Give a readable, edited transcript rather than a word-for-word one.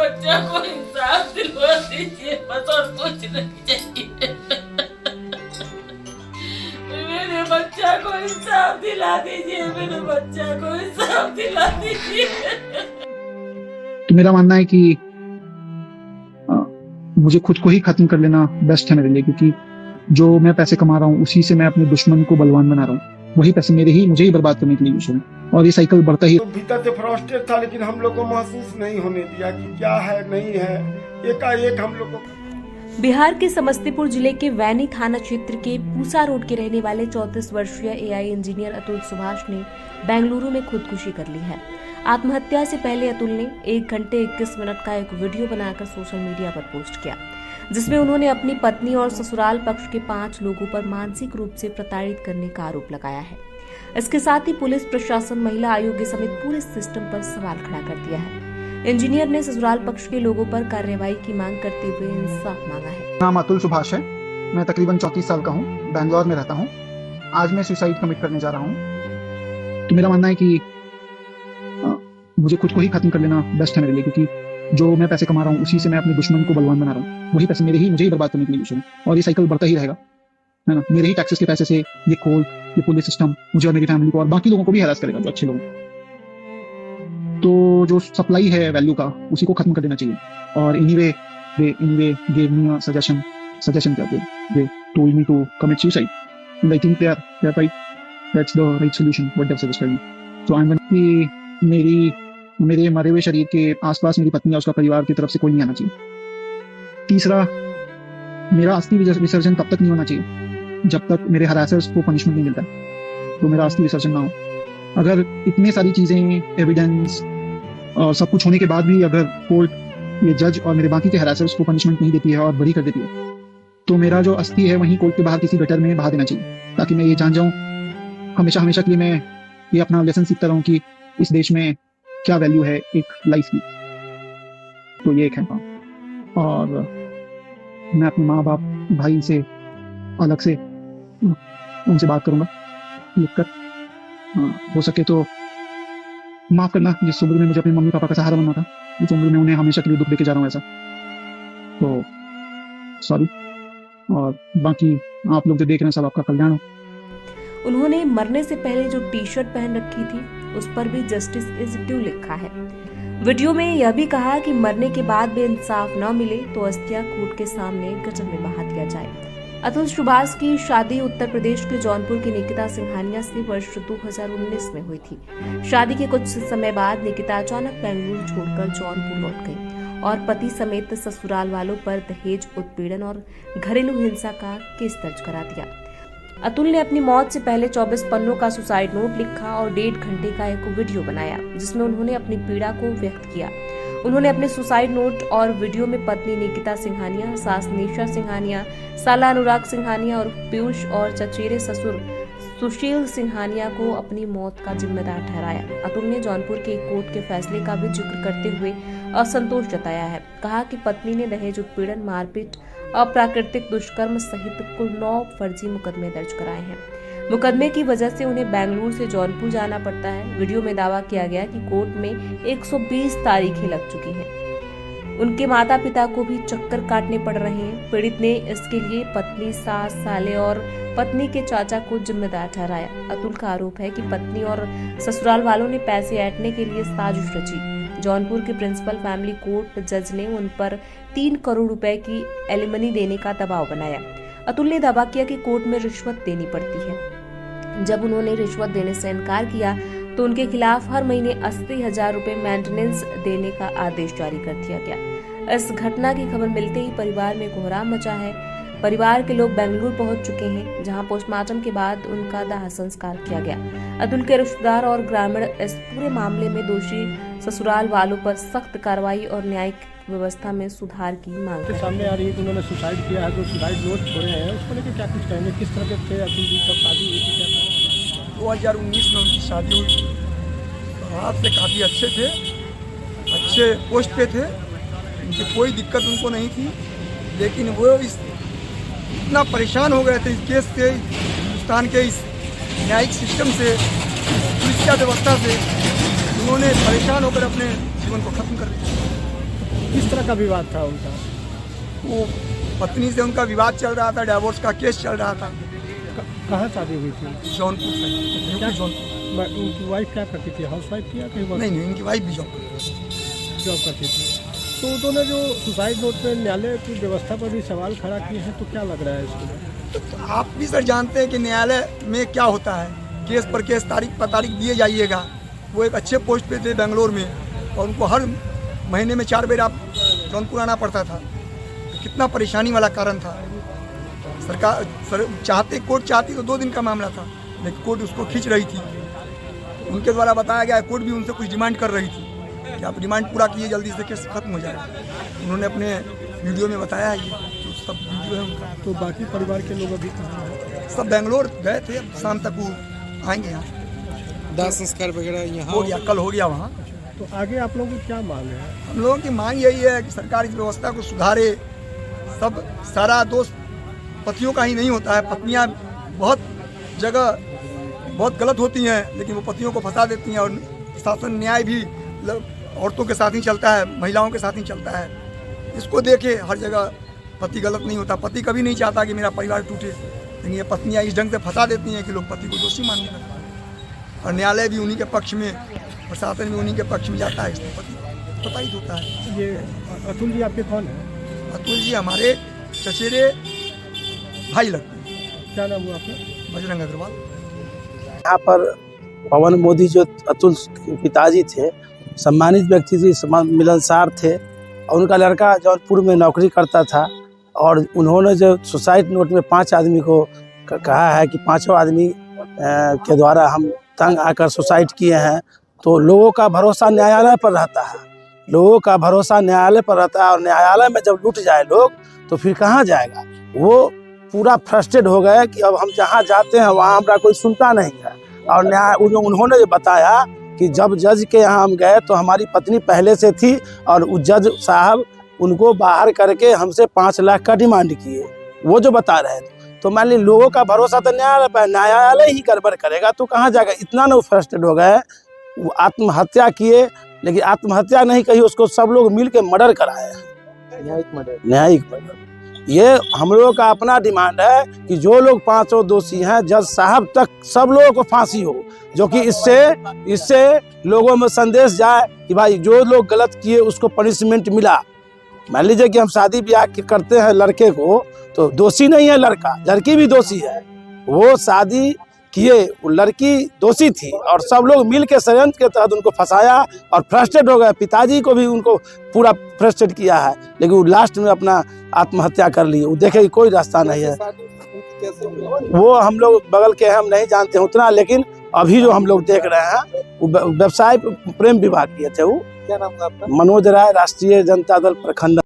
बच्चा को इंसाफ दिलवा दीजिए बस, और कुछ नहीं चाहिए। मेरे बच्चा को इंसाफ दिला दीजिए, मेरे बच्चा को इंसाफ दिला दीजिए। तो मेरा मानना है कि मुझे खुद को ही खत्म कर लेना बेस्ट है मेरे लिए, क्योंकि जो मैं पैसे कमा रहा हूँ उसी से मैं अपने दुश्मन को बलवान बना रहा हूँ। वही पैसे मुझे ही बर्बाद करने के लिए यूज हुए, और ये साइकिल बढ़ता ही। तो भीतर से फ्रस्ट्रेट था, लेकिन हम लोग को महसूस नहीं होने दिया कि क्या है नहीं है। एकाएक हम लोग को बिहार के समस्तीपुर जिले के वैनी थाना क्षेत्र के पूसा रोड के रहने वाले 34 वर्षीय एआई इंजीनियर अतुल सुभाष ने बेंगलुरु में खुदकुशी कर ली है। आत्महत्या से पहले अतुल ने 1 घंटे 21 मिनट का एक वीडियो बनाकर सोशल मीडिया पर पोस्ट किया, जिसमें उन्होंने अपनी पत्नी और ससुराल पक्ष के 5 लोगों पर मानसिक रूप से प्रताड़ित करने का आरोप लगाया है। इसके साथ ही पुलिस प्रशासन, महिला आयोग समेत पूरे सिस्टम पर सवाल खड़ा कर दिया है। इंजीनियर ने ससुराल पक्ष के लोगों पर कार्रवाई की मांग करते हुए इंसाफ मांगा है। नाम अतुल सुभाष है, मैं तकरीबन 34 साल का हूँ, बैंगलोर में रहता हूँ। आज मैं सुसाइड कमिट करने जा रहा हूँ। तो मेरा मानना है कि मुझे खुद को ही खत्म कर लेना बेस्ट है मेरे लिए, क्योंकि जो मैं पैसे कमा रहा हूँ उसी से मैं अपने दुश्मन को बलवान बना रहा हूँ। वही पैसे मुझे ही बर्बाद करने के लिए यूज हुए, और ये साइकिल बढ़ता ही रहेगा, है ना। मेरे ही टैक्सेस के पैसे से ये कोर्ट, ये पुलिस सिस्टम मुझे और मेरी फैमिली को और बाकी लोगों को भी हैरास करेगा, जो अच्छे लोग। तो जो सप्लाई है वैल्यू का, उसी को खत्म कर देना चाहिए। और anyway they gave me a suggestion क्या they told me to commit suicide, and I think they are right. That's the right solution what they've suggested me. So I'm going कि मेरे मरे हुए शरीर के आसपास मेरी पत्नी और उसका परिवार की तरफ से कोई नहीं आना चाहिए। तीसरा, मेरा अस्थि विसर्जन तब तक नहीं होना चाहिए जब तक मेरे हरासर्स को पनिशमेंट नहीं मिलता, तो मेरा अस्थि विसर्जन ना हो। अगर इतने सारी चीजें, एविडेंस और सब कुछ होने के बाद भी अगर कोर्ट, ये जज और मेरे बाकी के हरासर्स को पनिशमेंट नहीं देती है और बरी कर देती है, तो मेरा जो अस्थि है वहीं कोर्ट के बाहर किसी गटर में बहा देना चाहिए, ताकि मैं ये जान जाऊं हमेशा के लिए, मैं ये अपना लेसन सीखता रहूं कि इस देश में क्या वैल्यू है एक लाइफ की। तो ये एक है काम। और मैं अपने माँ बाप, भाई से अलग से उनसे बात करूंगा लिख कर। हो सके तो माफ करना, जिस उम्र में मुझे अपने मम्मी पापा का सहारा बनना था, उस उम्र में उन्हें हमेशा के लिए दुख देके जा रहा हूँ ऐसा, तो सॉरी। और बाकी आप लोग जो देख रहे हैं सब आपका कल्याण हो। उन्होंने मरने से पहले जो टी शर्ट पहन रखी थी उस पर भी जस्टिस इज ड्यू लिखा है। वीडियो में यह भी कहा कि मरने के बाद भी इंसाफ न मिले तो अस्थियां कोर्ट के सामने गटर में बहा दिया जाए। अतुल सुभाष की शादी उत्तर प्रदेश के जौनपुर की निकिता सिंघानिया से वर्ष 2019 में हुई थी। शादी के कुछ समय बाद निकिता अचानक बेंगलुरु छोड़कर जौनपुर लौट गई और पति समेत ससुराल वालों पर दहेज उत्पीड़न और घरेलू हिंसा का केस दर्ज करा दिया। अतुल ने अपनी मौत से पहले 24 पन्नों का सुसाइड नोट लिखा और 1.5 घंटे का एक वीडियो बनाया, जिसमें उन्होंने अपनी पीड़ा को व्यक्त किया। उन्होंने अपने सुसाइड नोट और वीडियो में पत्नी निकिता सिंघानिया, सास निशा सिंघानिया, साला अनुराग सिंघानिया और पीयूष और चचेरे ससुर सुशील सिंघानिया को अपनी मौत का जिम्मेदार ठहराया। अतुल ने जौनपुर के कोर्ट के फैसले का भी जिक्र करते हुए असंतोष जताया है। कहा कि पत्नी ने दहेज उत्पीड़न, मारपीट, अप्राकृतिक दुष्कर्म सहित कुल 9 फर्जी मुकदमे दर्ज कराए हैं। मुकदमे की वजह से उन्हें बेंगलुरु से जौनपुर जाना पड़ता है। वीडियो में दावा किया गया कि कोर्ट में 120 तारीखें लग चुकी हैं। उनके माता पिता को भी चक्कर काटने पड़ रहे हैं। पीड़ित ने इसके लिए पत्नी, सास, साले और पत्नी के चाचा को जिम्मेदार ठहराया। अतुल का आरोप है कि पत्नी और ससुराल वालों ने पैसे ऐंठने के लिए साजिश रची। जौनपुर के प्रिंसिपल फैमिली कोर्ट जज ने उन पर 3 करोड़ रुपए की एलिमनी देने का दबाव बनाया। अतुल ने दावा किया कि कोर्ट में रिश्वत देनी पड़ती है। जब उन्होंने रिश्वत देने से इनकार किया तो उनके खिलाफ हर महीने 80,000 रुपए मेंटेनेंस देने का आदेश जारी कर दिया गया। इस घटना की खबर मिलते ही परिवार में कोहराम मचा है। परिवार के लोग बेंगलुरु पहुंच चुके हैं, जहां पोस्टमार्टम के बाद उनका दाह संस्कार किया गया। अतुल के रिश्तेदार और ग्रामीण इस पूरे मामले में दोषी ससुराल वालों पर सख्त कार्रवाई और न्यायिक व्यवस्था में सुधार की मांग के सामने आ रही है कि उन्होंने सुसाइड किया है, जो सुसाइड नोट छोड़े हैं उसको लेकर क्या कुछ कहेंगे? किस तरह के थे अतुल जी, कब शादी हुई थी, क्या? 2019 में उनकी शादी हुई। हाथ से काफ़ी अच्छे थे, अच्छे पोस्ट पे थे, उनकी कोई दिक्कत उनको नहीं थी, लेकिन वो इतना परेशान हो गए थे इस केस से, हिंदुस्तान के इस न्यायिक सिस्टम से, इस पुलिस व्यवस्था से, उन्होंने परेशान होकर अपने जीवन को खत्म कर दिया। किस तरह का विवाद था उनका? वो पत्नी से उनका विवाद चल रहा था, डिवोर्स का केस चल रहा था। कहाँ शादी हुई थी? जौनपुर से, यूपी जौनपुर। उनकी वाइफ क्या करती थी? हाउस वाइफ थी या कहीं नहीं, उनकी वाइफ भी जॉब करती थी। तो उन्होंने जो सुसाइड नोट में न्यायालय की व्यवस्था पर भी सवाल खड़ा किए हैं, तो क्या लग रहा है इसको? तो आप भी सर जानते हैं कि न्यायालय में क्या होता है, केस पर केस, तारीख पर तारीख दिए जाइएगा। वो एक अच्छे पोस्ट पे थे बेंगलोर में, और उनको हर महीने में 4 बार आप जौनपुर आना पड़ता था। कितना परेशानी वाला कारण था। सरकार कोर्ट चाहती तो 2 दिन का मामला था, लेकिन कोर्ट उसको खींच रही थी। उनके द्वारा बताया गया, कोर्ट भी उनसे कुछ डिमांड कर रही थी कि आप डिमांड पूरा किए, जल्दी से केस खत्म हो जाएगा। उन्होंने अपने वीडियो में बताया है, ये तो सब वीडियो है उनका। तो बाकी परिवार के लोग अभी कहाँ हैं? सब बेंगलोर गए थे, शाम तक वो आएंगे यहाँ। दाह संस्कार वगैरह यहाँ हो गया, कल हो गया वहाँ। तो आगे आप लोगों की क्या मांग है? हम लोगों की मांग यही है कि सरकार इस व्यवस्था को सुधारे। सब सारा दोष पतियों का ही नहीं होता है। पत्नियाँ बहुत जगह बहुत गलत होती हैं, लेकिन वो पतियों को फंसा देती हैं। और शासन न्याय भी औरतों के साथ ही चलता है, महिलाओं के साथ ही चलता है। इसको देखे हर जगह पति गलत नहीं होता। पति कभी नहीं चाहता कि मेरा परिवार टूटे, लेकिन ये पत्नियाँ इस ढंग से फंसा देती हैं कि लोग पति को दोषी मानने लगते हैं। और न्यायालय भी उन्हीं के पक्ष में, प्रशासन भी उन्हीं के पक्ष में जाता है। इसमें पति प्रताड़ित होता है। ये अतुल जी आपके कौन है? अतुल जी हमारे चचेरे भाई लगते हैं। क्या नाम हुआ आपका? बजरंग अग्रवाल। यहाँ पर पवन मोदी जो अतुल के पिताजी थे, सम्मानित व्यक्ति थे, मिलनसार थे, और उनका लड़का जौनपुर में नौकरी करता था। और उन्होंने जो सुसाइड नोट में 5 आदमी को कहा है कि 5 आदमी के द्वारा हम तंग आकर सुसाइड किए हैं, तो लोगों का भरोसा न्यायालय पर रहता है। लोगों का भरोसा न्यायालय पर रहता है, और न्यायालय में जब लूट जाए लोग तो फिर कहाँ जाएगा। वो पूरा फ्रस्ट्रेट हो गए कि अब हम जहाँ जाते हैं वहाँ हमारा कोई सुनता नहीं है। और उन्होंने जो बताया कि जब जज के यहाँ हम गए तो हमारी पत्नी पहले से थी, और उस जज साहब उनको बाहर करके हमसे 5 लाख का डिमांड किए। वो जो बता रहे थे, तो मान ली लोगों का भरोसा तो न्यायालय पर, न्यायालय ही गड़बड़ करेगा तो कहाँ जाएगा। इतना ना वो फ्रस्ट्रेट हो गए, वो आत्महत्या किए। लेकिन आत्महत्या नहीं कही, उसको सब लोग मिल के मर्डर कराए, न्यायिक मर्डर। ये हम लोगों का अपना डिमांड है कि जो लोग 5 दोषी हैं, जज साहब तक सब लोगों को फांसी हो, जो कि इससे लोगों में संदेश जाए कि भाई जो लोग गलत किए उसको पनिशमेंट मिला। मान लीजिए कि हम शादी ब्याह करते हैं लड़के को, तो दोषी नहीं है लड़का, लड़की भी दोषी है। वो शादी किए, वो लड़की दोषी थी, और सब लोग मिल के षड्यंत्र के तहत उनको फंसाया और फ्रस्ट्रेट हो गए। पिताजी को भी उनको पूरा फ्रस्ट्रेट किया है, लेकिन वो लास्ट में अपना आत्महत्या कर लिए। वो देखे कि कोई रास्ता नहीं है। वो हम लोग बगल के हैं, हम नहीं जानते हैं उतना, लेकिन अभी जो हम लोग देख रहे हैं वो व्यवसाय प्रेम विवाह किए थे। वो क्या नाम था आपका? मनोज राय, राष्ट्रीय जनता दल प्रखंड।